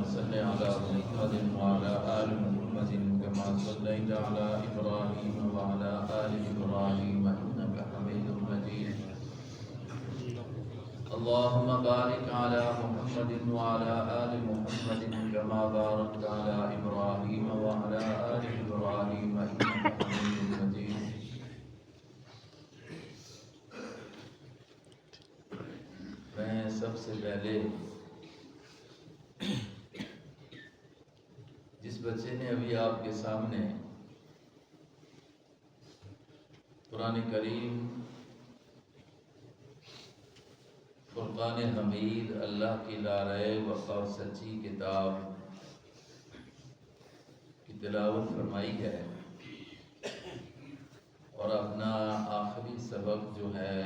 صل على محمد وعلى آل محمد كما صليت على إبراهيم وعلى آل إبراهيم إنك حميد مجيد اللهم بارك على محمد وعلى آل محمد كما باركت على إبراهيم وعلى آل إبراهيم إنك حميد مجيد میں سب سے پہلے جس بچے نے ابھی آپ کے سامنے قرآن کریم فرقان حمید اللہ کی لا ریب اور سچی کتاب کی تلاوت فرمائی ہے اور اپنا آخری سبق جو ہے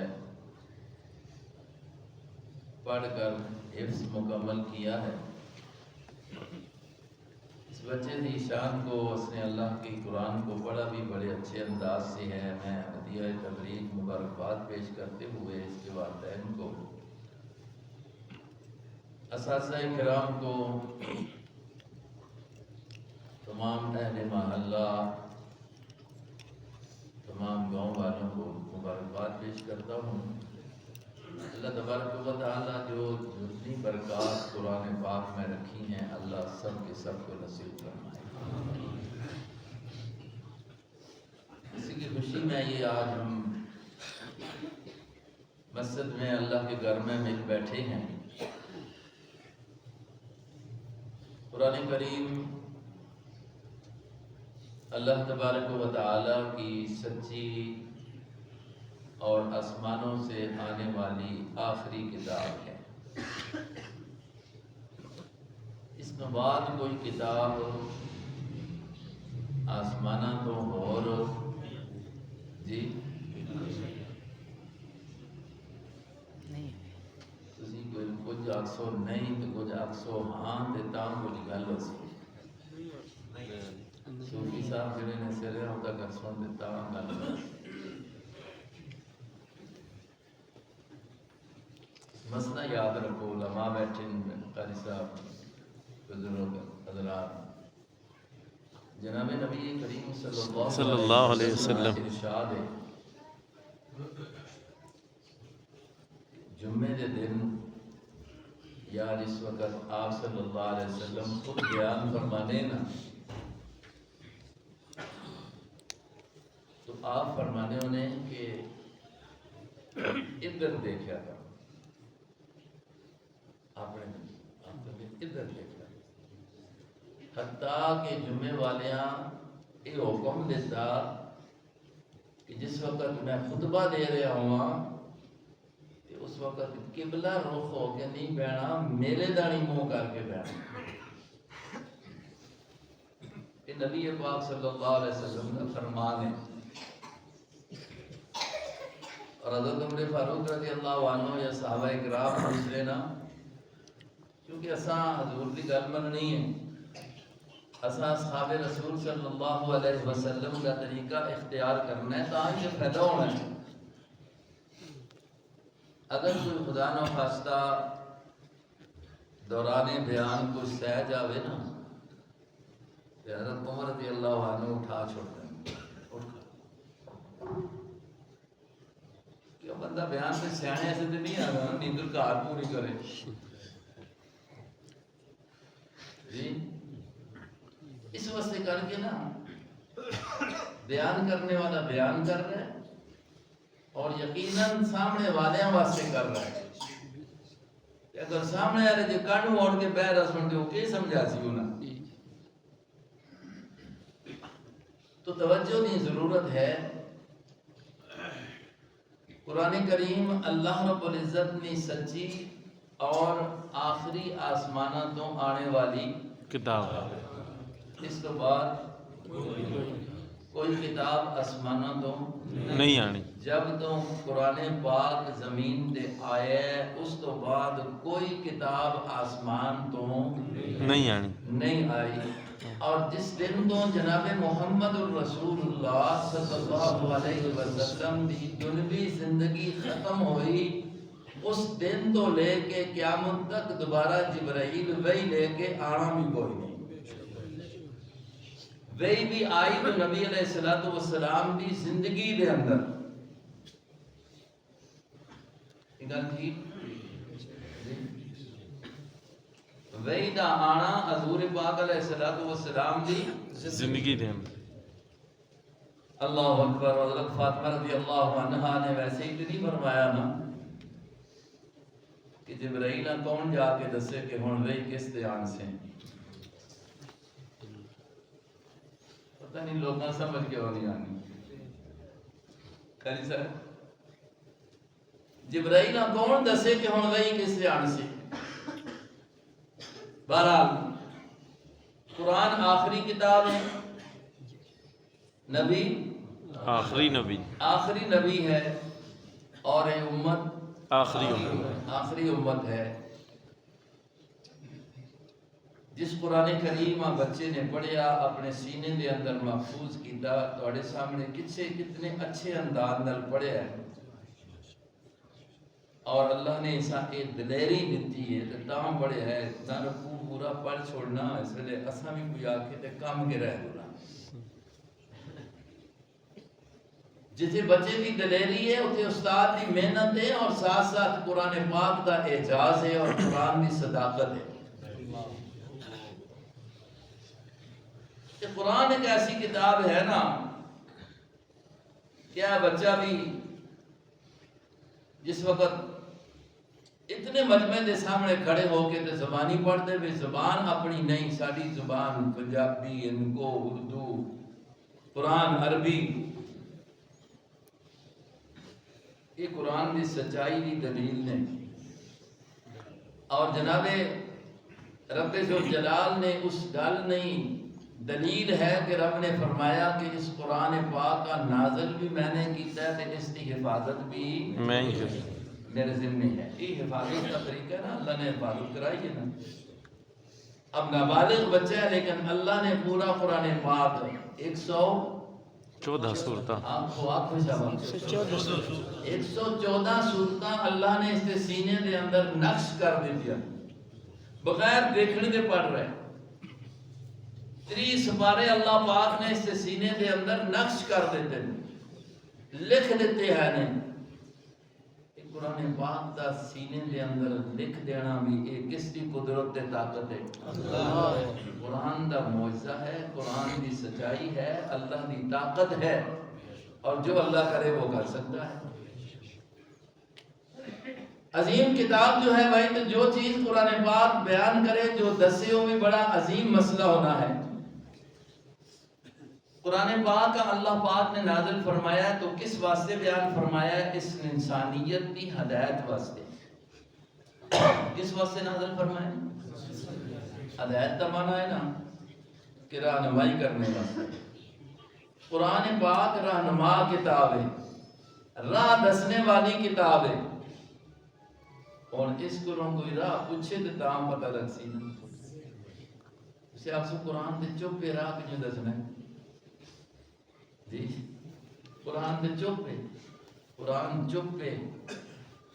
پڑھ کر حفظ مکمل کیا ہے. اس بچے کی شان کو اس نے اللہ کی قرآن کو پڑھا بھی بڑے اچھے انداز سے ہے. میں ہدیہ تبریک مبارکباد پیش کرتے ہوئے اس کے والدین کو، اساتذہ کرام کو، تمام اہل محلہ، تمام گاؤں والوں کو مبارکباد پیش کرتا ہوں. اللہ تبارک و تعالیٰ جو جتنی برکات قرآن پاک میں رکھی ہیں اللہ سب کے سب کو نصیب فرمائے. اسی کی خوشی میں یہ آج ہم مسجد میں اللہ کے گھر میں مل بیٹھے ہیں. قرآن کریم اللہ تبارک و تعالیٰ کی سچی اور آسمانوں سے آنے والی آخری کتاب ہے. اس کے بعد کوئی کتاب آسمانہ تو اور جی تسی کوئی کچھ آکسو نہیں تو کچھ آکسو ہاں دیتا ہوں کچھ گل ہو سی صوفی صاحب جڑے نے سرے ہوتا کر سن دیتا ہوں گل ہو سی. مسئلہ یاد رکھو، علماء بیٹھے قاری صاحب بزرگ حضرات. جناب نبی کریم صلی اللہ علیہ وسلم ارشاد ہے جمعے دے دن یا جس وقت آپ صلی اللہ علیہ وسلم خود بیان فرمانے نا تو آپ فرمانے انہیں کہ ادھر دیکھا تھا، آپ نے ادھر دیکھا، حتیٰ کہ جمعے والیاں یہ حکم دیتا کہ جس وقت میں خطبہ دے رہا ہوں اس وقت قبلہ رخ ہو کے نہیں بیٹھنا، میرے دانی منہ کر کے بیٹھنا. یہ نبی پاک صلی اللہ علیہ وسلم کا فرمان ہے. اور حضرت عمر فاروق رضی اللہ عنہ یا صحابہ اکرام پوچھ لینا، کیونکہ اساں حضور کی گل مننی ہے، اساں اصحاب رسول صلی اللہ علیہ وسلم کا طریقہ اختیار کرنا ہے تاں ہی فائدہ ہونا ہے. اگر کوئی خدا نہ خواستہ دوران بیان کوئی سہ جاوے نا تو حضرت عمر رضی اللہ عنہ اٹھا چھوڑتے ہیں. کہ بندہ بیان سے سیانے ایسے تو نہیں آگا نیندر کار پوری کرے جی. اس واسطے کر کے نا بیان کرنے والا بیان کر رہا ہے اور یقیناً سامنے والیاں واسطے کر رہا ہے. کہ اگر سامنے آ رہے جو کانو اوڑ کے بہ رہا سن دے وہ کی سمجھا سی انہاں تو توجہ کی ضرورت ہے. قرآن کریم اللہ رب العزت نے سچی اور آخری آسمانہ تو آنے والی کتاب ہے. اس کے بعد کوئی کتاب آسمانہ تو نہیں آنی. جب تو قرآن پاک زمین دے آئے اس تو بعد کوئی کتاب آسمان تو نہیں آنی نہیں آئی. اور جس دن تو جناب محمد الرسول اللہ صلی اللہ علیہ وسلم کی دنیوی زندگی ختم ہوئی اس دن تو لے کے قیامت تک دوبارہ جبرائیل وہی لے کے آنا بھی کوئی نہیں. وہی بھی آئی تو نبی علیہ السلام دی زندگی دے اندر گل تھی. وہی دا آنا حضور پاک علیہ السلام دی زندگی دے اندر. اللہ اکبر. حضرت فاطمہ رضی اللہ عنہا نے ویسے ہی نہیں فرمایا نا کہ جبرائیل کون جا کے دسے کہ ہن وہی کس دھیان سے. پتہ نہیں لوگاں سمجھ کے ہو نہیں آنی کری سر. جبرائیل کون دسے کہ ہن وہی کس دھیان سے. بہرحال قرآن آخری کتاب ہے. نبی آخری نبی ہے اور یہ امت آخری امت ہے. جس قرآن کریم بچے نے پڑھیا اپنے سینے دے اندر محفوظ کیتا تواڈے سامنے کتنے اچھے انداز نال پڑھیا ہے اور اللہ نے اسا ایک دلیری دیتی ہے تے تاں پڑھیا ہے. نہ رکوع پورا پڑھ چھوڑنا اس لیے اساں بھی کوئی آکھے تے کام کے رہ جانا. جتھے بچے کی دلیری ہے اتھے استاد کی محنت ہے اور ساتھ ساتھ قرآن پاک کا اعجاز ہے اور قرآن کی صداقت ہے. کہ قرآن ایک ایسی کتاب ہے نا کیا بچہ بھی جس وقت اتنے مجمع دے سامنے کھڑے ہو کے تے زبانی پڑھ دے بھی زبان اپنی نہیں ساری زبان پنجابی انکو اردو قرآن عربی یہ قرآن کی سچائی کی دلیل نے. اور جناب رب ذوالجلال نے اس گل نہیں دلیل ہے کہ رب نے فرمایا کہ اس قرآن پاک کا نازل بھی میں نے کیتا ہے تے اس کی حفاظت بھی میں ہی میرے ذمہ ہے. یہ حفاظت کا طریقہ ہے نا اللہ نے حفاظت کرائی ہے نا. اب نابالغ بچہ ہے لیکن اللہ نے پورا قرآن پاک 114 صورتاں 114 صورتاں اللہ نے اس کے سینے دے اندر نقش کر دیا بغیر دیکھنے دے پڑھ رہے. 30 سپارے اللہ پاک نے اس کے سینے دے اندر نقش کر دیتے لکھ دیتے ہیں نے. قرآن پاک دا سینے دے اندر لکھ دینا بھی ایک کس کی قدرت تے طاقت ہے. قرآن دا معجزہ ہے قرآن دی سچائی ہے اللہ دی طاقت ہے اور جو اللہ کرے وہ کر سکتا ہے. عظیم کتاب جو ہے بھائی تو جو چیز قرآن پاک بیان کرے جو دسے وہ بھی بڑا عظیم مسئلہ ہونا ہے. قرآن پاک کا اللہ پاک نے نازل فرمایا ہے تو کس واسطے بیان فرمایا ہے؟ اس انسانیت کی ہدایت واسطے. کس واسطے نازل فرمایا؟ ہدایت کا معنی ہے نا کہ رہنمائی کرنے واسطے. قرآن پاک رہنما کتاب ہے راہ دسنے والی کتاب ہے اور اس کو کوئی راہ پوچھے تو تام پتہ لگ سی نا. اسے آپ سے قرآن دے چپ پہ راہ کیوں دسنا ہے جی. قرآن دے چپ پہ قرآن چپ پہ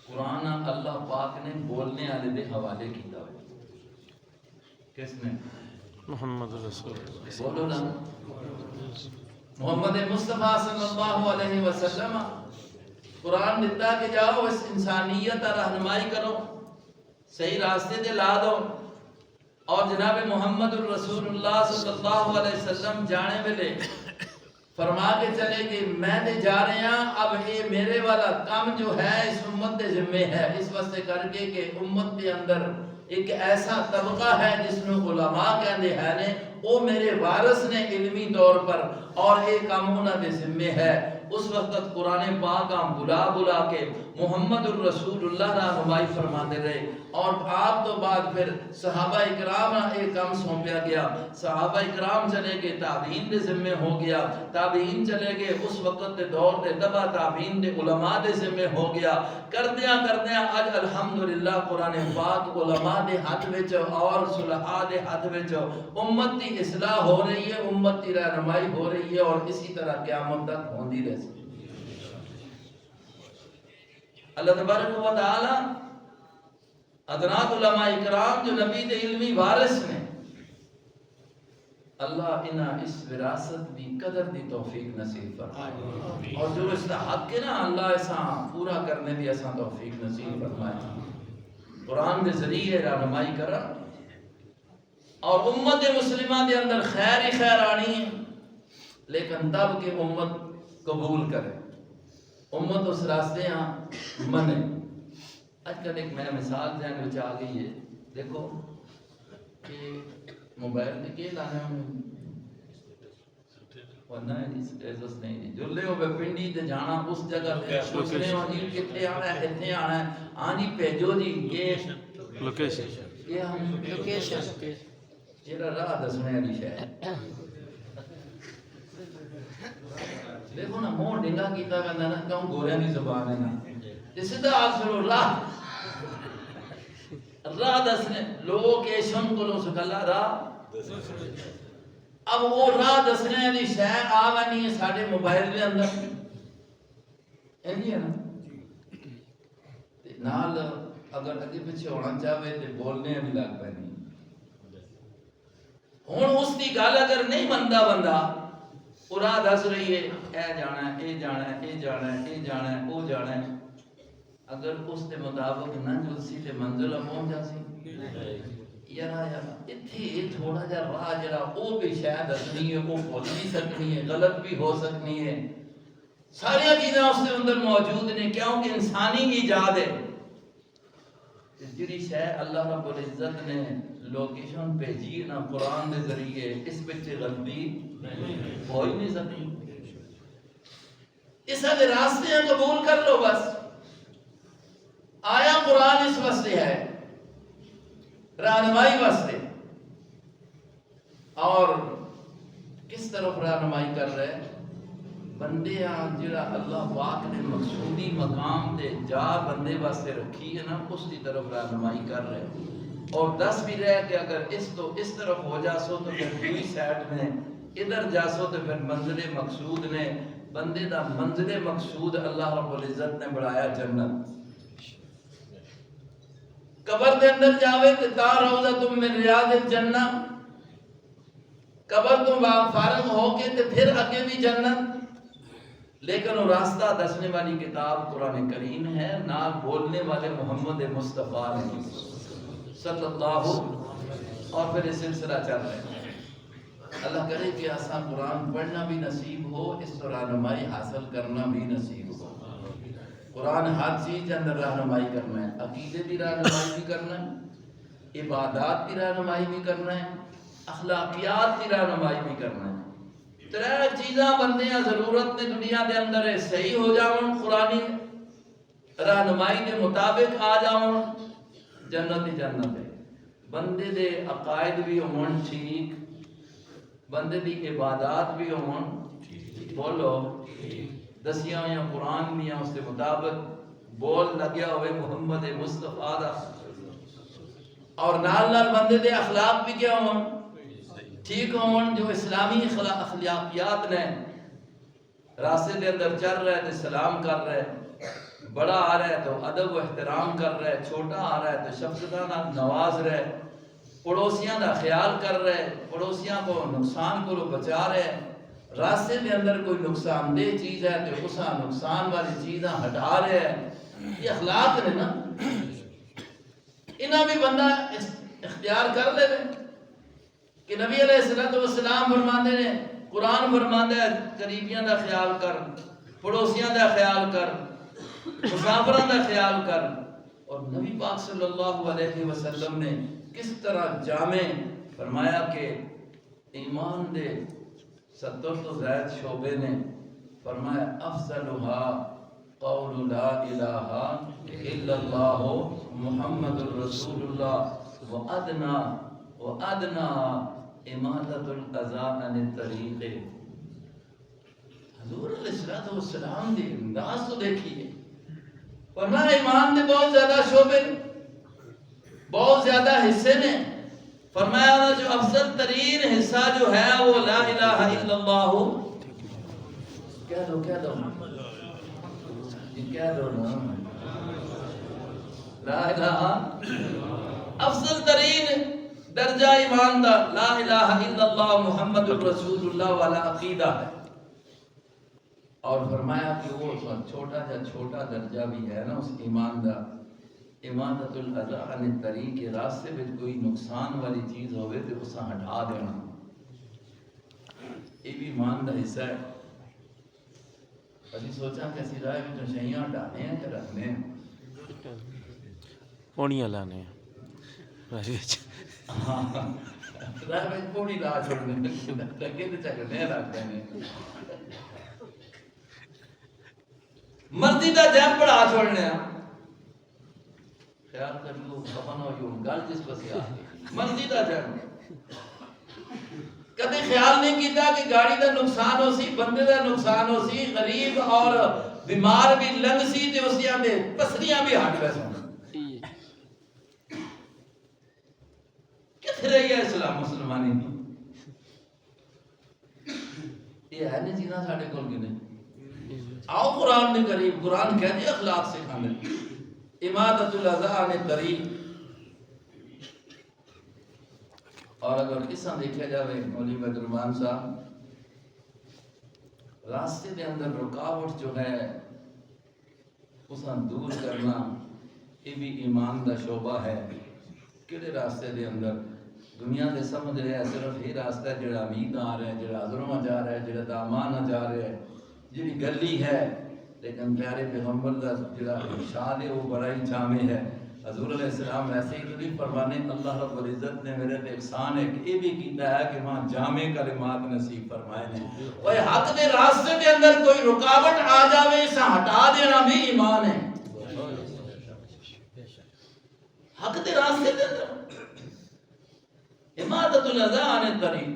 قرآن اللہ پاک نے بولنے والے دے حوالے کیتا ہے. کس نے؟ محمد رسول اللہ. بولو نا محمد مصطفیٰ صلی اللہ علیہ وسلم قرآن دیتا کہ جاؤ اس انسانیت رہنمائی کرو صحیح راستے دے لا دو. اور جناب محمد الرسول اللہ صلی اللہ علیہ وسلم جانے والے فرما کے چلے کہ میں دے جا رہے ہیں اب یہ میرے والا کام جو ہے اس امت دے ذمہ ہے اس واسطے کر کے کہ امت دے اندر ایک ایسا طبقہ ہے جس میں علماء کہندے ہیں نے وہ میرے وارث نے علمی طور پر اور یہ کام انہاں دے ذمہ ہے. اس وقت قرآن پاک ہم بلا کے محمد الرسول اللہ رہنمائی فرماتے رہے اور آپ تو بعد پھر صحابہ اکرام ایک کام سونپیا گیا. صحابہ اکرام چلے گئے تابعین دے ذمہ ہو گیا. تابعین چلے گئے اس وقت دے دور دے تبع تابعین دے علماء دے ذمہ ہو گیا. کردیاں اج الحمدللہ قرآن پاک علماء دے ہاتھ وچ اور صلحاء دے ہاتھ وچ امت دی اصلاح ہو رہی ہے امت دی رہنمائی ہو رہی ہے اور اسی طرح قیامت تک ہوندی رہے. اللہ تبارک و تعالی حضرات علماء اکرام جو نبی دے علمی وارث نے، اللہ انہاں اس وراثت دی قدر دی توفیق نصیب فرمائے، اور جو اس دا حق ہے نا اللہ ایسا پورا کرنے دی ایسا توفیق نصیب فرمائے، قرآن دے ذریعے رہنمائی کرا اور امت مسلمہ دے اندر خیر ہی خیر آنی ہے، لیکن تب کہ امت قبول کرے، امت اس راستے ہاں منے۔ آج کل ایک میں مثال ذہن میں آ گئی ہے، دیکھو کہ موبائل میں کیا لانا ہے ورنہ اسٹیٹس نہیں جلے ہو پنڈی تے جانا اس جگہ تے پوچھنے ہو جی کتنے آنا ہے کتنے آنا ہے، ہاں جی بھیجو جی یہ لوکیشن جیڑا راہ دسنے والی شاید دیکھو نا منہ ڈنگا کیتا کہندا نا کیوں گوریاں دی زبان ہے نا سیدھا آخر راہ دسنے لوکیشن کو لو سکلا راہ، اب وہ راہ دسنے والی شے آونی ہے ساڈے موبائل دے اندر اینی ہے نا، تے نال اگر اگے پیچھے ہونا چاہے تے بولنے بھی لگ پینی، ہن اس دی گل اگر نہیں مندا بندہ وہ راہ دس رہی ہے اے جانا ہے اے جانا ہے اے جانا ہے اے جانا ہے او جانا ہے، اگر اس کے مطابق نہ جلسی تے منزل پہنچ جاسی، یار اتھے تھوڑا جا راہ جڑا او بھی شاید دسنی ہے، وہ بھول بھی سکنی ہے، غلط بھی ہو سکنی ہے، ساری چیزیں اس کے اندر موجود نے کیونکہ انسانی ایجاد ہے، جڑی شے اللہ رب العزت نے لوکیشن بھیجی نا قرآن دے ذریعے اس وچ غلطی ہو ہی نہیں سکتی، اس اگر راستے قبول کر لو بس، آیا قرآن اس واسطے ہے رہنمائی واسطے، اور کس طرف رہنمائی کر رہے بندے جڑا اللہ پاک نے مقصودی مقام تے جا بندے واسطے رکھی ہے نا اس کی طرف رہنمائی کر رہے، اور دس بھی رہے کہ اگر اس تو اس طرف ہو جاسو تو پھر دوسری سائڈ میں ادھر جاسو تو پھر منزل مقصود نے، بندے دا منزل مقصود اللہ رب العزت نے بڑھایا جنت، قبر دے اندر جاوے تے تا روضہ من ریاض الجنہ، قبر تو فارغ ہو کے تے پھر اگے بھی جنت، لیکن وہ راستہ دسنے والی کتاب قرآن کریم ہے، نال بولنے والے محمد مصطفیٰ صلی اللہ، اور پھر یہ سلسلہ چل رہا ہے، اللہ کرے کہ ایسا قرآن پڑھنا بھی نصیب ہو، اس طرح رہنمائی حاصل کرنا بھی نصیب ہو، قرآن ہر چیز کے اندر رہنمائی کرنا ہے، عقیدے کی رہنمائی بھی کرنا ہے، عبادات کی رہنمائی بھی کرنا ہے، اخلاقیات کی رہنمائی بھی کرنا ہے، ترے چیزاں بندیاں ضرورت نے دنیا دے اندر صحیح ہو جاؤں، قرآنی رہنمائی کے مطابق آ جاؤں، جنت ہی جنت ہے، بندے دے عقائد بھی ہون ٹھیک، بندے دی عبادات بھی ہون بولو دسیاں یا قرآن میں اس کے مطابق بول لگیا ہوئے محمد مصطفیٰ دا، اور نال نال بندے دے اخلاق بھی کیا ہون ٹھیک ہون، جو اسلامی اخلاقیات نے راستے دے اندر چل رہے تے سلام کر رہے، بڑا آ رہا ہے تو ادب و احترام کر رہے، چھوٹا آ رہا ہے تو شفقتاں نواز رہے، پڑوسیاں دا خیال کر رہے، پڑوسیاں کو نقصان کو بچا رہے، راستے دے اندر کوئی نقصان دہ چیز ہے تو اسا نقصان والی چیزاں ہٹا رہے ہیں، یہ اخلاق نے نا، انہاں بھی بندہ اختیار کر لے کہ نبی علیہ السلام فرماندے نے، قرآن فرماندے ہے قریبیاں دا خیال کر، پڑوسیاں دا خیال کر، مسافران دا خیال کر، اور نبی پاک صلی اللہ علیہ وسلم نے کس طرح جامع فرمایا کہ ایمان دے 70 تو زائد شعبے نے، فرمایا افضلها قول لا الہ الا اللہ محمد الرسول اللہ وادنا امادت الاذى عن الطریق، حضور علیہ السلام دی انداز تو دیکھیے، فرمایا ایمان دے بہت زیادہ شعبے، بہت زیادہ حصے نے، فرمایا جو افضل ترین حصہ جو ہے وہ لا الہ الا اللہ، کہہ دو لا الہ افضل ترین درجہ ایمان دا لا الہ الا اللہ محمد الرسول اللہ والا عقیدہ ہے. اور فرمایا کہ وہ چھوٹا درجہ بھی ہے نا اس ایمان دا، امادۃ الاذی عن الطریق کے راستے میں کوئی نقصان والی چیز ہوئے تو اسے ہٹا دینا، یہ بھی ایمان دا حصہ ہے. ابھی سوچا کہ اسی رائے میں تو شہیاں ہٹانے ہیں کہ رکھنے ہیں. پونیاں لانے ہیں رائے میں پونی لا چھوڑنے لگے تو چکنے رکھتے ہیں. مرضی دا جیم پڑھا چھوڑنے ہیں. خیال کر لو خفن ہو یوں گل جس پس آ مرضی دا جیم. کدے خیال نہیں کیتا کہ گاڑی دا نقصان ہو سی، بندے دا نقصان ہو سی، غریب اور بیمار بھی لنگ سی تے اسیاں دے پسریاں بھی ہٹ رہے سن. کتنے رہی ہے اسلام مسلمانی کی؟ یہ ہے نہیں جینا ساڑھے کول کی نہیں. آؤ قرآن نے قریب، قرآن کہتے اخلاق سے کھانے امادۃ الاذی عن الطریق. اور اگر قصہ دیکھا جاوے مولوی بدرمان صاحب، راستے دے اندر رکاوٹ جو ہے اساں دور کرنا یہ بھی ایمان دا شعبہ ہے. کہڑے راستے دے اندر دنیا دے سمجھ رہے ہیں صرف یہ راستہ ہے جڑا امید آ رہا ہے، جڑا حضروں جا رہا ہے، جڑا دامان جا رہا ہے، جڑی گلی ہے. لیکن پیارے پیغمبر دا جڑا ارشاد ہے وہ بڑا ہی جامع ہے. حضور علیہ السلام ایسے ہی تو نہیں فرمانے اللہ رب العزت نے میرے تے احسان ہے کہ یہ بھی کیتا ہے کہ وہاں جامع کلمات نصیب فرمائے نے. اوے حق دے راستے دے اندر کوئی رکاوٹ آ جاوے اسے ہٹا دینا بھی ایمان ہے. حق دے راستے دے اندر امادۃ الاذی عن الطریق.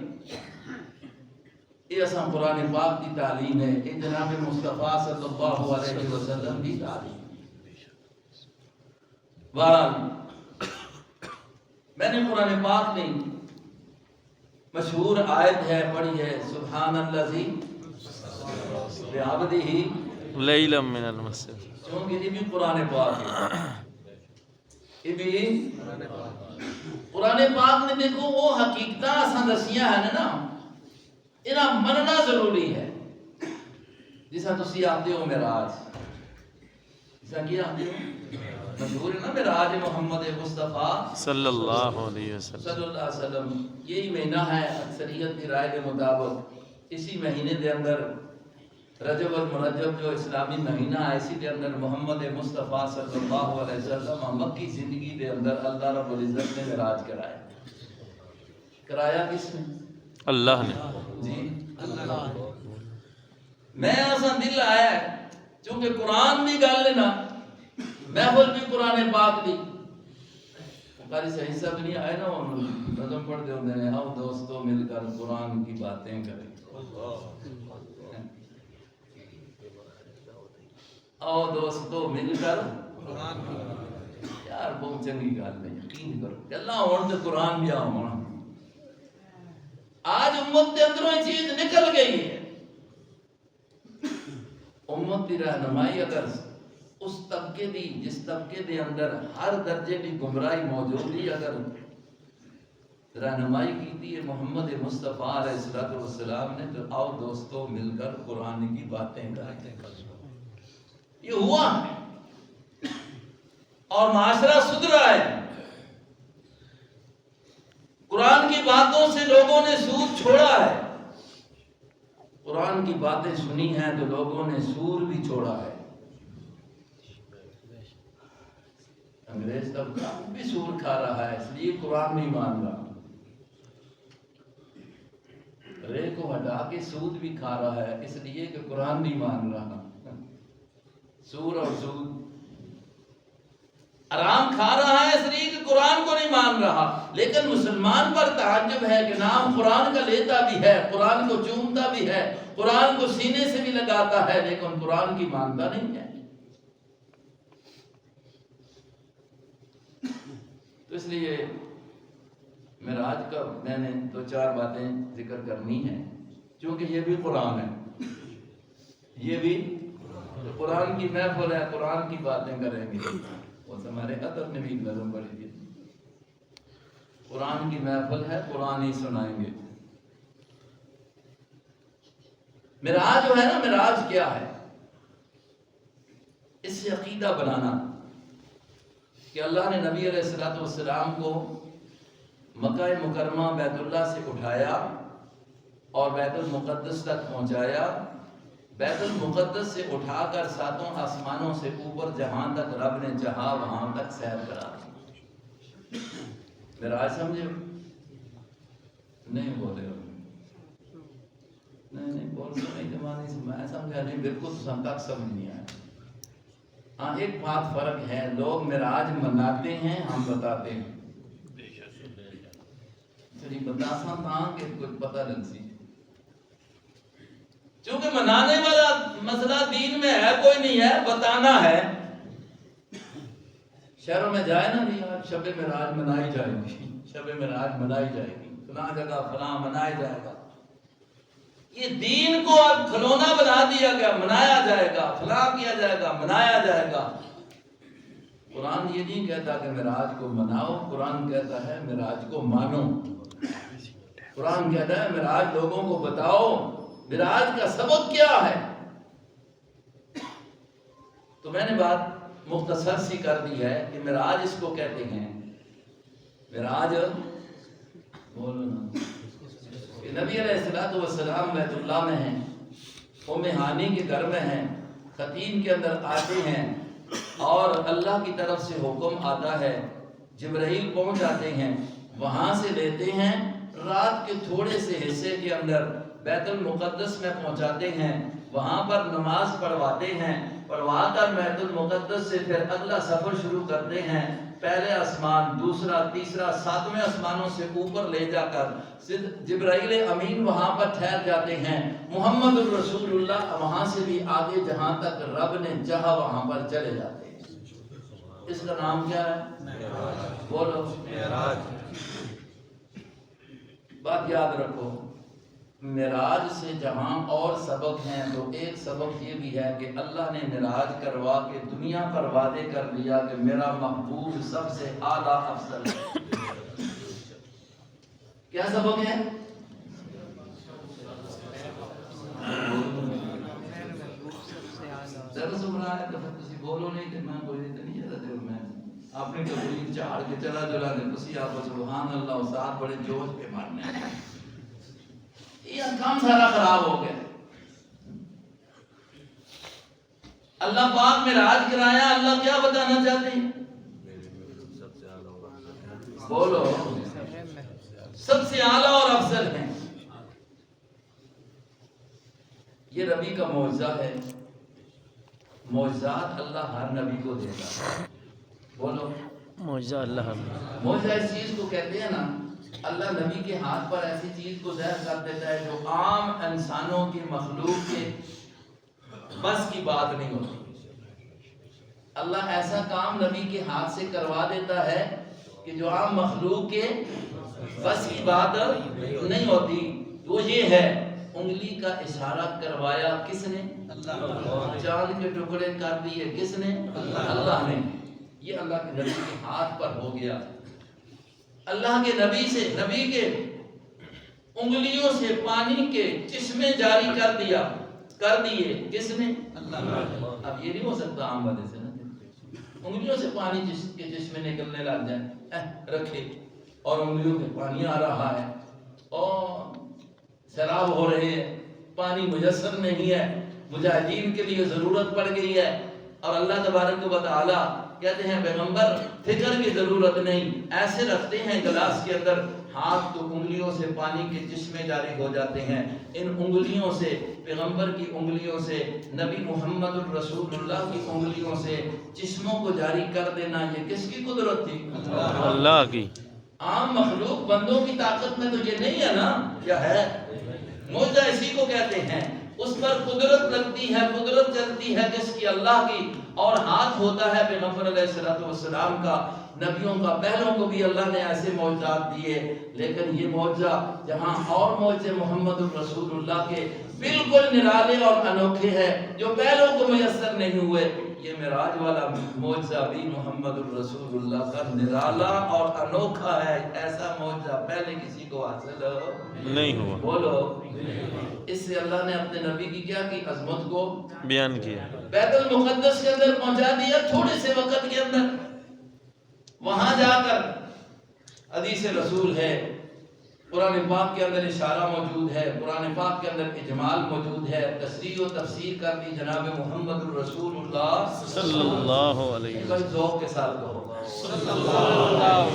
یہ اصلا قرآن پاک کی تعلیم ہے، یہ جناب مصطفیٰ صلی اللہ علیہ وسلم کی تعلیم. بہرحال میں نے قرآن پاک میں مشہور آیت ہے پڑھی ہے سبحان الذی بعبدہ لیلا من المسجد، چونکہ یہ بھی قرآن پاک ہے. یہ بھی قرآن پاک نے دیکھو وہ حقیقتہ اساں دسیاں ہیں نا، انہاں مننا ضروری ہے. جسا تسی آتے ہو معراج، جسا کیا آتے ہو مشہور ہے نا معراج محمد مصطفیٰ صلی اللہ علیہ وسلم. صلی اللہ علیہ وسلم. یہی مہینہ ہے اکثریت کی رائے کے مطابق. اسی مہینے دے اندر رجب المرجب جو اسلامی مہینہ ہے، اسی دے اندر محمد مصطفیٰ صلی اللہ علیہ وسلم مکی زندگی دے اندر اللہ رب العزت نے معراج کرایا. کرایا کس نے؟ اللہ نے. جی اللہ. میں اساں دل آیا ہے چونکہ قرآن بھی گل لینا محفل بھی قرآن پاک دی. قاری صحیح صاحب نہیں آئے نا نظم پڑھ دے ہوندے نے آؤ دوستو مل کر قرآن کی باتیں کریں. آؤ دوستو مل کر یار بہت چنگی گل ہے. یقین کرو اللہ ہون تے قرآن بھی ہونا. آج امت کے اندروں یہ چیز نکل گئی ہے. امت کی رہنمائی اگر اس طبقے دی جس طبقے دے اندر ہر درجے کی گمراہی موجود ہے، اگر رہنمائی کی ہے محمد مصطفیٰ علیہ السلام نے، تو آؤ دوستو مل کر قرآن کی باتیں کریں. یہ ہوا ہے اور معاشرہ سدھرا ہے. قرآن کی باتوں سے لوگوں نے سود چھوڑا ہے. قرآن کی باتیں سنی ہیں تو لوگوں نے سور بھی چھوڑا ہے. انگریز طبقہ بھی سور کھا رہا ہے اس لیے قرآن نہیں مان رہا. رے کو ہٹا کے سود بھی کھا رہا ہے اس لیے کہ قرآن نہیں مان رہا. سور اور سود آرام کھا رہا ہے اس لیے کہ قرآن کو نہیں مان رہا. لیکن مسلمان پر تعجب ہے کہ نام قرآن کا لیتا بھی ہے، قرآن کو چومتا بھی ہے، قرآن کو سینے سے بھی لگاتا ہے، لیکن قرآن کی مانتا نہیں ہے. تو اس لیے معراج کا میں نے 2-4 باتیں ذکر کرنی ہیں چونکہ یہ بھی قرآن ہے. یہ بھی قرآن کی محفل ہے، قرآن کی باتیں کریں گے. بس ہمارے ادب میں بھی ایک نظم پڑی تھی، قرآن کی محفل ہے، قرآن ہی سنائیں گے۔ معراج جو ہے نا، معراج کیا ہے؟ اس سے عقیدہ بنانا کہ اللہ نے نبی علیہ السلام کو مکہ مکرمہ بیت اللہ سے اٹھایا اور بیت المقدس تک پہنچایا، بیت المقدس سے اٹھا کر ساتوں آسمانوں سے اوپر جہاں تک رب نے چاہا وہاں تک سیر کرا۔ معراج سمجھے؟ نہیں بولے ہو؟ نہیں بول رہے نہیں زمانے سے میں سمجھا نہیں، بالکل سم تک سمجھ نہیں آیا۔ ہاں ایک بات فرق ہے، لوگ معراج مناتے ہیں، ہم بتاتے ہیں۔ چلی بتاساں تاں کہ کچھ پتہ لگ سی، چونکہ منانے والا مسئلہ دین میں ہے کوئی نہیں ہے، بتانا ہے۔ شہروں میں جائے نا نہیں، آج شب معراج منائی جائے گی، شب معراج منائی جائے گی، فلاں جگہ فلاں منایا جائے گا۔ یہ دین کو اب کھلونا بنا دیا گیا، منایا جائے گا، فلاں کیا جائے گا، منایا جائے گا۔ قرآن یہ نہیں کہتا کہ معراج کو مناؤ، قرآن کہتا ہے معراج کو مانو۔ قرآن کہتا ہے معراج لوگوں کو بتاؤ، معراج کا سبب کیا ہے۔ تو میں نے بات مختصر سی کر دی ہے کہ معراج اس کو کہتے ہیں، معراج بولو نا، کہ نبی علیہ السلام بیت اللہ میں ہیں، ام ہانی کے گھر میں ہیں، خطین کے اندر آتے ہیں اور اللہ کی طرف سے حکم آتا ہے، جبرائیل پہنچ جاتے ہیں، وہاں سے لیتے ہیں، رات کے تھوڑے سے حصے کے اندر بیت المقدس میں پہنچاتے ہیں، وہاں پر نماز پڑھواتے ہیں، پڑھوا کر بیت المقدس سے پھر اگلا سفر شروع کرتے ہیں، پہلے آسمان، دوسرا، تیسرا، ساتویں آسمانوں سے اوپر لے جا کر جبرائیل امین وہاں پر ٹھہر جاتے ہیں، محمد الرسول اللہ وہاں سے بھی آگے جہاں تک رب نے چاہا وہاں پر چلے جاتے ہیں۔ اس کا نام کیا ہے؟ بولو معراج۔ بات یاد رکھو، معراج سے جہاں اور سبق ہیں تو ایک سبق یہ بھی ہے کہ اللہ نے معراج کروا کے دنیا پر وعدے کر دیا کہ میرا محبوب سب سے اعلیٰ افضل ہے۔ کیا سبق ہے؟ ذرا سمرا ہے تو پھر تسی بولو نہیں کہ میں کوئی نہیں جاتا دل میں اپنی تقریر چاڑ کے چلا جلا دے، تسی آپ سبحان اللہ استاد بڑے جوش پہ مارنے ہیں، یہ کام سارا خراب ہو گیا۔ اللہ پاک معراج کرایا، اللہ کیا بتانا چاہتے ہیں؟ بولو سب سے اعلیٰ اور افضل ہیں۔ یہ نبی کا معجزہ ہے، معجزات اللہ ہر نبی کو دیتا ہے۔ بولو معجزہ اللہ، معجزہ اس چیز کو کہتے ہیں نا، اللہ نبی کے ہاتھ پر ایسی چیز کو ظاہر کر دیتا ہے جو عام انسانوں کی مخلوق کے بس کی بات نہیں ہوتی۔ اللہ ایسا کام نبی کے ہاتھ سے کروا دیتا ہے کہ جو عام مخلوق کے بس کی بات نہیں ہوتی۔ وہ یہ ہے، انگلی کا اشارہ کروایا کس نے؟ اللہ۔ چاند کے ٹکڑے کر دیے کس نے؟ اللہ نے۔ یہ اللہ کے نبی کے ہاتھ پر ہو گیا۔ اللہ کے نبی سے، نبی کے انگلیوں سے پانی کے چشمے جاری کر دیے کس نے؟ اللہ۔ اب یہ نہیں ہو سکتا عام بندے سے نا، انگلیوں سے پانی کے چشمے نکلنے لگ جائیں، رکھے اور انگلیوں میں پانی آ رہا ہے اور سیلاب ہو رہے ہیں، پانی میسر نہیں ہے، مجاہدین کے لیے ضرورت پڑ گئی ہے، اور اللہ تبارک و تعالی کہتے ہیں پیغمبر فکر کی ضرورت نہیں، ایسے رکھتے ہیں گلاس کے اندر ہاتھ تو انگلیوں سے پانی کے چشمے جاری ہو جاتے ہیں۔ ان انگلیوں سے، پیغمبر کی انگلیوں سے، نبی محمد الرسول اللہ کی انگلیوں سے چشموں کو جاری کر دینا، یہ کس کی قدرت تھی؟ اللہ کی۔ عام مخلوق بندوں کی طاقت میں تو یہ نہیں ہے نا، کیا ہے؟ معجزہ اسی کو کہتے ہیں۔ اس پر قدرت لگتی ہے، قدرت چلتی ہے کس کی؟ اللہ کی، اور ہاتھ ہوتا ہے پیغمبر علیہ السلام کا، نبیوں کا۔ پہلوں کو بھی اللہ نے ایسے معجزات دیے، لیکن یہ معجزہ جہاں اور معجزے محمد الرسول اللہ کے بالکل نرالے اور انوکھے ہیں جو پہلوں کو میسر نہیں ہوئے، یہ معراج والا معجزہ بھی محمد الرسول اللہ کا نرالا اور انوکھا ہے. ایسا معجزہ پہلے کسی کو حاصل نہیں ہوا. بولو. اس سے اللہ نے اپنے نبی کی کیا کی عظمت کو بیان کیا. بیت المقدس کے اندر پہنچا دیا تھوڑے سے وقت کے اندر. وہاں جا کر حدیث رسول ہے، قرآن پاک کے اندر اشارہ موجود ہے، قرآن پاک کے اندر اجمال موجود ہے، تشریح و تفسیر کر دی جناب محمد الرسول اللہ صلی اللہ علیہ بھائی ذوق کے ساتھ کہو صلی اللہ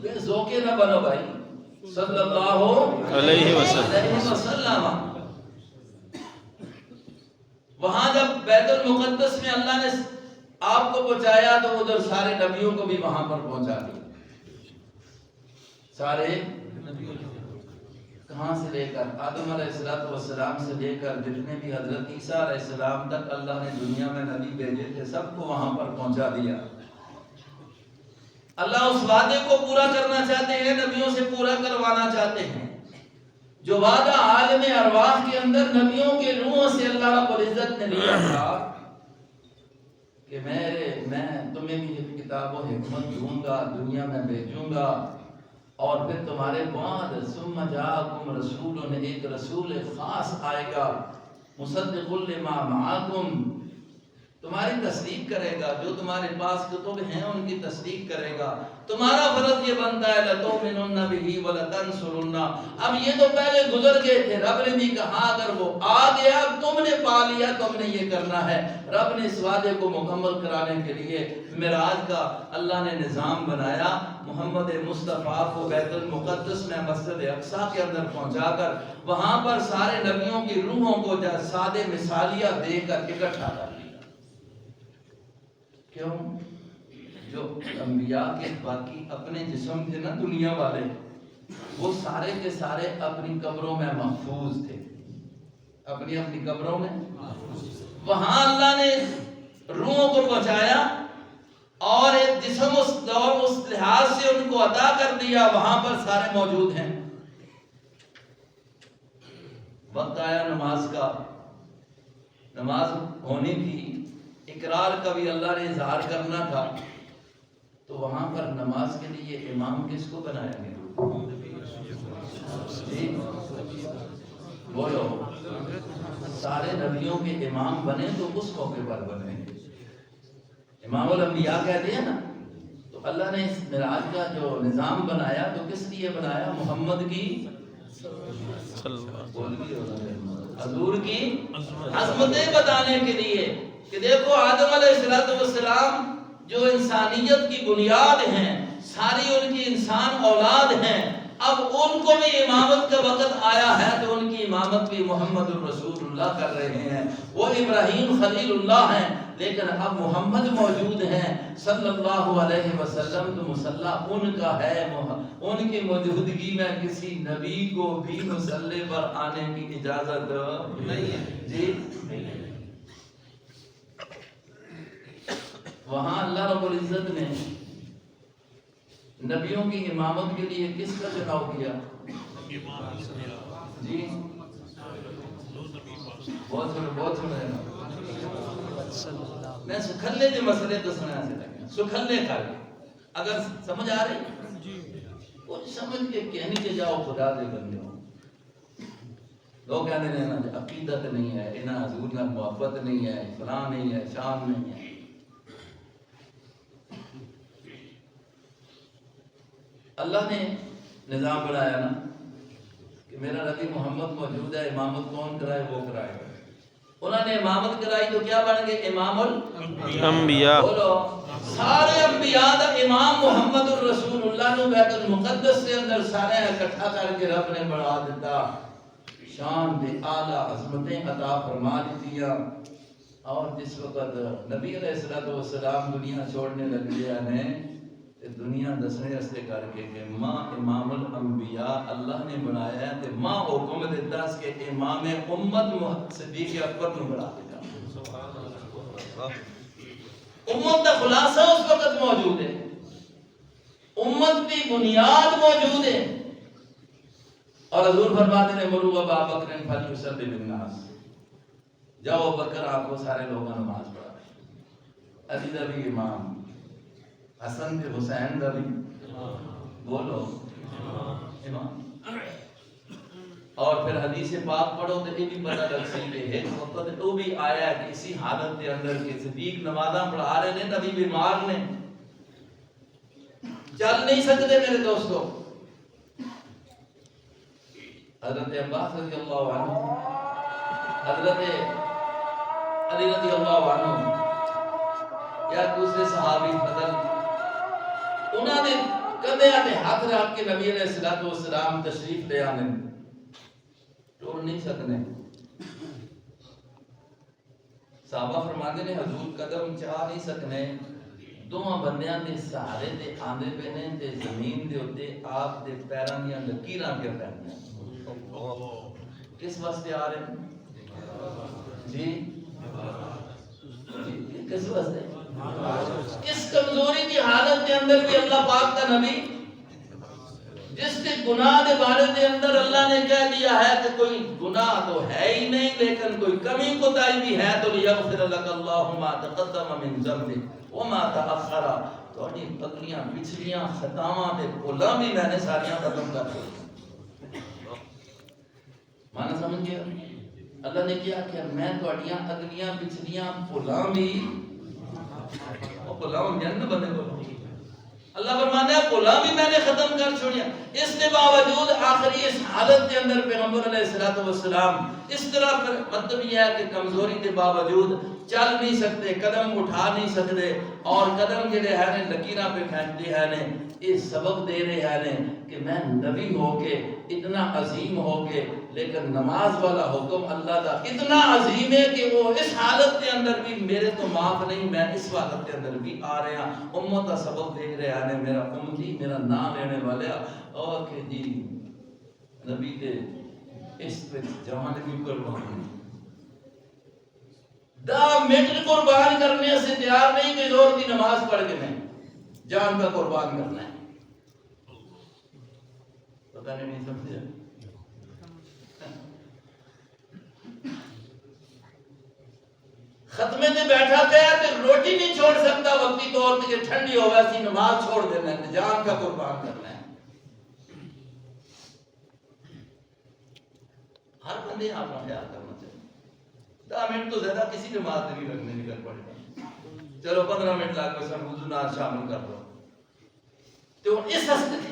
بے ذوقے نہ بنو بھائی. صلی اللہ علیہ وسلم. وسلم. وہاں جب بیت المقدس میں اللہ نے آپ کو پہنچایا تو ادھر سارے نبیوں کو بھی وہاں پر پہنچا دیا. سارے کہاں سے لے کر آدم علیہ السلام سے لے کر جتنے بھی حضرت عیسیٰ علیہ السلام تک اللہ نے دنیا میں نبی بھیجے تھے سب کو وہاں پر پہنچا دیا. اللہ اس وعدے کو پورا کرنا چاہتے ہیں، نبیوں سے پورا کروانا چاہتے ہیں. جو وعدہ عالم ارواح کے اندر نبیوں کے روحوں سے اللہ رب العزت نے لیا تھا کہ میں تمہیں بھی کتاب و حکمت دوں گا، دنیا میں بھیجوں گا، اور پھر تمہارے بعد ثم جاءکم رسول، ایک رسول خاص آئے گا، مصدق لما معکم، تمہاری تصدیق کرے گا، جو تمہارے پاس کتب ہیں ان کی تصدیق کرے گا. تمہارا فرض یہ بنتا ہے لَتُؤْمِنُنَّ بِهِ وَلَتَنْصُرُنَّ. اب یہ تو پہلے گزر گئے تھے، رب نے بھی کہا اگر وہ آ گیا تم نے پا لیا، تم نے یہ کرنا ہے. رب نے اس وعدے کو مکمل کرانے کے لیے معراج کا اللہ نے نظام بنایا. محمد مصطفیٰ کو بیت المقدس میں مسجد اقصیٰ کے اندر پہنچا کر وہاں پر سارے نبیوں کی روحوں کو سادے مثالیہ دے کر اکٹھا کر. کیوں؟ جو انبیاء کے باقی اپنے جسم تھے نا دنیا والے، وہ سارے کے سارے اپنی قبروں میں محفوظ تھے، اپنی قبروں میں. وہاں اللہ نے روحوں کو پہنچایا اور ایک جسم اس دور اس لحاظ سے ان کو عطا کر دیا، وہاں پر سارے موجود ہیں. وقت آیا نماز کا، نماز ہونی تھی، اقرار کا بھی اللہ نے اظہار کرنا تھا، تو وہاں پر نماز کے لیے امام کس کو بنایا گیا؟ جی بولو. سارے نبیوں کے امام بنے تو اس موقع پر بنے، امام الانبیاء کہتے ہیں نا. تو اللہ نے اس معراج کا جو نظام بنایا تو کس لیے بنایا؟ محمد کی حضور کی عظمتیں بتانے کے لیے کہ دیکھو آدم علیہ السلام جو انسانیت کی بنیاد ہیں، ساری ان کی انسان اولاد ہیں، اب ان کو بھی امامت کا وقت آیا ہے تو ان کی امامت بھی محمد الرسول اللہ کر رہے ہیں. وہ ابراہیم خلیل اللہ ہیں لیکن اب محمد موجود ہیں صلی اللہ علیہ وسلم، تو مصلی ان کا ہے. ان کی موجودگی میں کسی نبی کو بھی مصلی پر آنے کی اجازت نہیں ہے. جی وہاں اللہ رب العزت نے نبیوں کی امامت کے لیے کس کا چناؤ کیا؟ جی بہت سنے میں سکھلے جو مسئلے دسنا سے لگے سکھلے کر اگر سمجھ آ رہی کچھ سمجھ کے کہنے کے جاؤ خدا دے بندے ہو. لوگ کہتے ہیں نا عقیدت نہیں ہے، انہاں حضور نہ محبت نہیں ہے، فلاں نہیں ہے، شان نہیں ہے. اللہ نے نظام بنایا نا کہ میرا نبی محمد موجود ہے، امامت کون کرائے؟ وہ کرائے گا. انہوں نے امامت کرائی تو کیا بن گئے؟ امام الانبیاء. بولو سارے انبیاء دا امام محمد الرسول اللہ نے بیت المقدس کے اندر سارے اکٹھا کر کے رب نے بڑھا دیتا، شان دے اعلی عظمتیں عطا فرما دیا. اور جس وقت نبی علیہ السلام دنیا چھوڑنے لگ گیا نے دنیا دسنے رستے کر کے کہ ماں امام الانبیاء اللہ نے بنایا ہے تے ماں حکم دیتا اس کے امام امت صدیق اکبر نے بنا دیا. امت کا خلاصہ اس وقت موجود ہے، امت کی بنیاد موجود ہے. اور حضور فرماتے ہیں مروا ابا بکر فلیصلی بالناس، جاؤ بکر آپ کو سارے لوگوں نماز پڑھا. علی دا بھی امام، حسن تے حسین دا بھی بولو امام۔ اور پھر حدیث پاک پڑھو تو یہ بھی پتہ لگ سی کہ ایک وقت تو بھی آیا ہے کہ اسی حالت کے اندر کہ صدیق نمازاں پڑھا رہے ہیں، نبی بیمار نے، چل نہیں سکتے میرے دوستو۔ حضرت عباس رضی اللہ عنہ، حضرت علی رضی اللہ عنہ یا دوسرے صحابی فضل، انہوں نے کندھیاں تے ہاتھ رکھ کے نبی علیہ الصلوۃ والسلام تشریف لے آنے، توڑ نہیں سکنے۔ صحابہ فرماتے نے حضور قدم چاہ نہیں سکنے، دوواں بندیاں دے سہارے تے آندے پے نے تے زمین دے اوتے آپ دے پیراں دیاں لکیراں پہ پہنیاں۔ کس واسطے آ رہے ہیں جی؟ کس واسطے؟ کس کمزوری کی حالت کے اندر بھی اللہ پاک کا نبی، جس کے گناہ کے بارے کے اندر اللہ نے کہہ دیا ہے کہ کوئی گناہ تو ہے ہی نہیں، لیکن کوئی کمی کوتاہی بھی ہے تو لیغفر لک اللہ ما تقدم من ذنبک وما تأخر، تھوڑی پگلیاں پچھلیاں خطاواں تے بھولاں بھی میں نے ساریاں ختم کر دی۔ مانا سمجھ گیا؟ اللہ نے کیا کہ میں تھوڑیاں اگلیاں پچھلیاں بھولاں بھی، وہ بھولاں جن بندے کو اللہ فرماتا ہے بھولا بھی میں نے ختم کر چھوڑیا۔ اس کے باوجود آخری اس حالت کے اندر پیغمبر علیہ الصلوۃ والسلام اس طرح پر مطلب یہ ہے کہ کمزوری کے باوجود چل نہیں سکتے، قدم اٹھا نہیں سکتے، اور قدم کے لئے ہے نے لکیراں پہ کھینچتے ہیں نے، یہ سبق دے رہے ہیں نے کہ میں نبی ہو کے اتنا عظیم ہو کے، لیکن نماز والا حکم اللہ کا اتنا عظیم ہے کہ وہ اس حالت کے اندر بھی میرے تو معاف نہیں، میں اس حالت کے اندر بھی آ رہے ہیں، امت کا سبق دے رہے ہیں میرا امتی، میرا نام لینے والے، اور کہ جی نبی دے اس پہ جوان بھی قربان 10 منٹ قربان کرنے سے تیار نہیں کہ زور کی نماز پڑھ کے میں جان کا قربان کرنا ہے۔ پتہ نہیں سمجھے؟ ختمے تے بیٹھا گیا تے روٹی نہیں چھوڑ سکتا وقتی طور پہ کہ ٹھنڈی ہو ویسی نماز چھوڑ دینا ہے، جان کا قربان کرنا ہے۔ ہر بندے اپنا خیال کرنا چاہیے۔ 10 منٹ تو زیادہ کسی نماز نہیں رکھنے نکل پڑے گا، چلو 15 منٹ لا کے سن وضو نال شامل کر دو، تو اس ہستے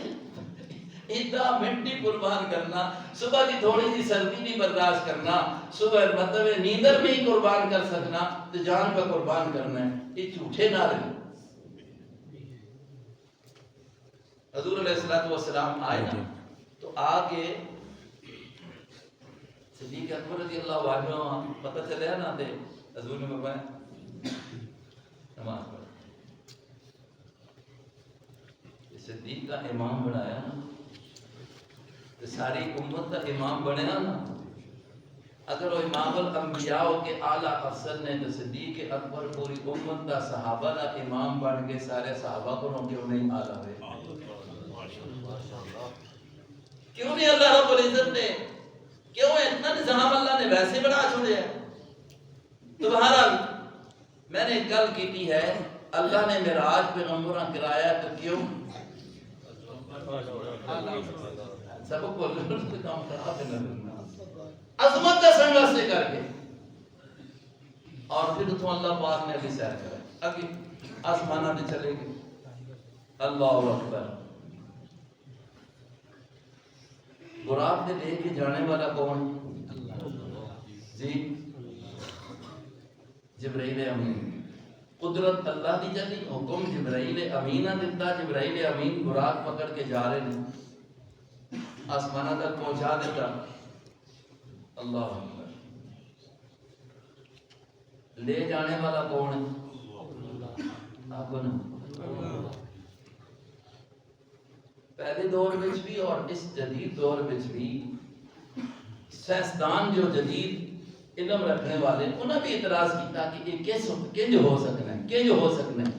10 منٹ ہی قربان کرنا، صبح کی تھوڑی سی سردی بھی برداشت کرنا، صبح مطلب نیندر بھی قربان کر سکنا، تو جان کا قربان کرنا ہے، یہ جھوٹے نہ رہے۔ حضور علیہ السلام آئے نا تو آگے صدیق اکبر رضی اللہ عنہ پتہ چلیا نا تے حضور نے فرمایا نماز پڑھ، صدیق کا امام بنایا نا تو ساری امت کا امام بنے نا، اگر وہ امام الانبیاء کے اعلیٰ افسر نے تو صدیق اکبر پوری امت کا صحابہ کا امام بن کے سارے صحابہ کو کیوں نہیں اعلیٰ ہوئے؟ کیوں نہیں اللہ رب العزت نے، کیوں اتنا نظام اللہ نے ویسے بنا چھوڑے ہیں؟ تو بہرحال میں نے کل کی ہے اللہ نے معراج پیغمبراں کرایا تو کیوں؟ سبق بول رہے ہیں کام خراب ہے نہ عظمت کا سنگا سے کر کے، اور پھر تو اللہ پاک نے ابھی سیر کرا ابھی آسمانہ میں چلے گئے۔ اللہ اکبر، براق نے لے کے جانے والا کون جی؟ جبرائیل امین، قدرت اللہ دی چلی، حکم جبرائیل امین نے دیتا، جبرائیل امین براق پکڑ کے جا رہے ہیں، آسمانہ تک پہنچا دیتا۔ اللہ اکبر، لے جانے والا کون ہے؟ آپ نا پہلے دور میں بھی اور اس جدید دور میں بھی سائنسدان جو جدید علم رکھنے والے انہوں نے بھی اعتراض کیتا کہ یہ کنج ہو سکنا ہے، کنج ہو سکنا ہے،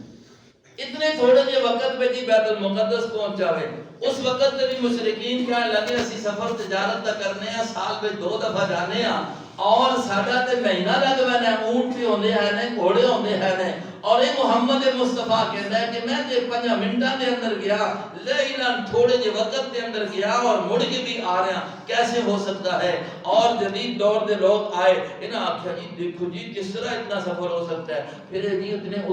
اتنے تھوڑے جے وقت پہ جی بیت المقدس پہنچ جاوے۔ اس وقت بھی مشرکین کہنے لگے اسی سفر تجارت تا کرنے ہیں، سال میں 2 دفعہ جانے ہیں، اور ساڈا تے مہینہ لگ وینا اونٹ بھی ہوندے ہیں گھوڑے ہوندے ہیں اور یہ محمد مصطفیٰ کہتا ہے کہ میں تے 5 منٹاں دے اندر گیا لیکن تھوڑے جے وقت دے اندر گیا اور مڑ کے بھی آ رہا کیسے ہو سکتا ہے اور جدید دور دے لوگ آئے انہاں آکھیا جی دیکھو جی کس طرح اتنا سفر ہو سکتا ہے پھر جی اتنے